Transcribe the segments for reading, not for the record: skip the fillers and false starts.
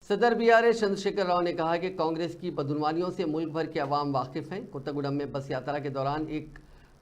सदर बीआरएस चंद्रशेखर राव ने कहा कि कांग्रेस की बदनवानियों से मुल्क भर के अवाम वाकिफ हैं। कोत्तागुडम में बस यात्रा के दौरान एक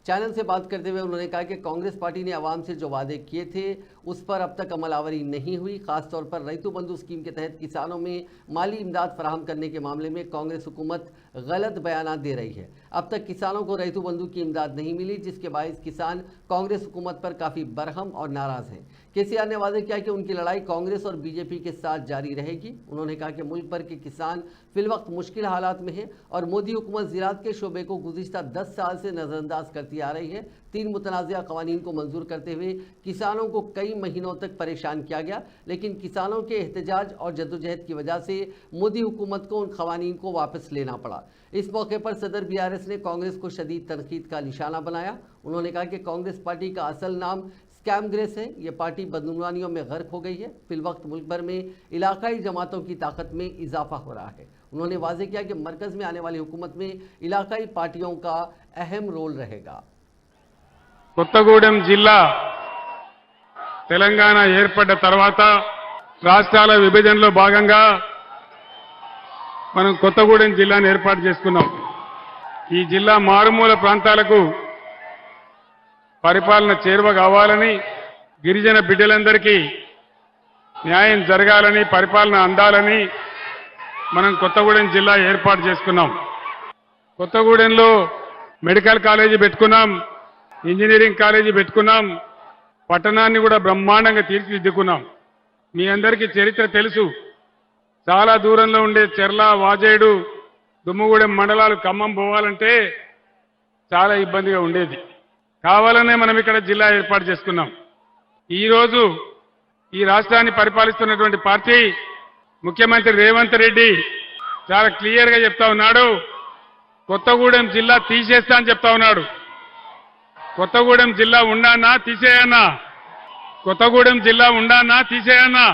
चैनल से बात करते हुए उन्होंने कहा कि कांग्रेस पार्टी ने अवाम से जो वादे किए थे उस पर अब तक अमलावरी नहीं हुई। खासतौर पर रैतु बंधु स्कीम के तहत किसानों में माली इमदाद फराहम करने के मामले में कांग्रेस हुकूमत गलत बयान दे रही है। अब तक किसानों को रैतु बंधु की इमदाद नहीं मिली, जिसके बायस किसान कांग्रेस हुकूमत पर काफ़ी बरहम और नाराज़ हैं। केसीआर ने वादे किया कि उनकी लड़ाई कांग्रेस और बीजेपी के साथ जारी रहेगी। उन्होंने कहा कि मुल्क भर के किसान फिलवक्त मुश्किल हालात में हैं और मोदी हुकूमत ज़राअत के शोबे को गुज़िश्ता 10 साल से नज़रअंदाज करती आ रही है। 3 मुतनाज़ा क़वानीन को मंजूर करते हुए किसानों को कई महीनों तक परेशान किया गया, लेकिन किसानों के एहतजाज और जद्दोजहद की वजह से मोदी हुकूमत को उन क़वानीन को वापस लेना पड़ा। इस मौके पर सदर बीआरएस ने कांग्रेस को शदीद तनकीद का निशाना बनाया। उन्होंने कहा कि कांग्रेस पार्टी का असल नाम स्कैमग्रेस है। ये पार्टी बदनवानियों में गर्क हो गई है। फिलवक्त मुल्क भर में इलाकाई जमातों की ताकत में इजाफा हो रहा है। उन्होंने वाजे किया कि मरकज़ में आने वाली हुकूमत में इलाकाई पार्टियों का अहम रोल रहेगा। కొత్తగూడెం జిల్లా తెలంగాణ ఏర్పడ్డ తర్వాత రాష్ట్రాల విభజనలో భాగంగా మనం కొత్తగూడెం జిల్లాను ఏర్పాటు చేసుకున్నాం। ఈ జిల్లా మారుమూల ప్రాంతాలకు పరిపాలన చేరువ కావాలని, గిరిజన బిడ్డలందరికీ న్యాయం జరగాలని, పరిపాలన అందాలని మనం కొత్తగూడెం జిల్లా ఏర్పాటు చేసుకున్నాం। కొత్తగూడెంలో మెడికల్ కాలేజీ పెట్టుకున్నాం, ఇంజనీరింగ్ కాలేజీ పెట్టుకున్నాం, పట్టణాన్ని కూడా బ్రహ్మాండంగా తీర్చిదిద్దుకున్నాం। మీ అందరికీ చరిత్ర తెలుసు। చాలా దూరంలో ఉండే చెర్ల, వాజేడు, దుమ్ముగూడెం మండలాలు ఖమ్మం పోవాలంటే చాలా ఇబ్బందిగా ఉండేది। కావాలనే మనం ఇక్కడ జిల్లా ఏర్పాటు చేసుకున్నాం। ఈ రోజు ఈ రాష్ట్రాన్ని పరిపాలిస్తున్నటువంటి పార్టీ ముఖ్యమంత్రి రేవంత్ రెడ్డి చాలా క్లియర్ గా చెప్తా ఉన్నాడు, కొత్తగూడెం జిల్లా తీసేస్తా అని చెప్తా ఉన్నాడు। కొత్తగూడెం జిల్లా ఉండానా తీసేయన్నా? కొత్తగూడెం జిల్లా ఉండానా తీసేయన్నా?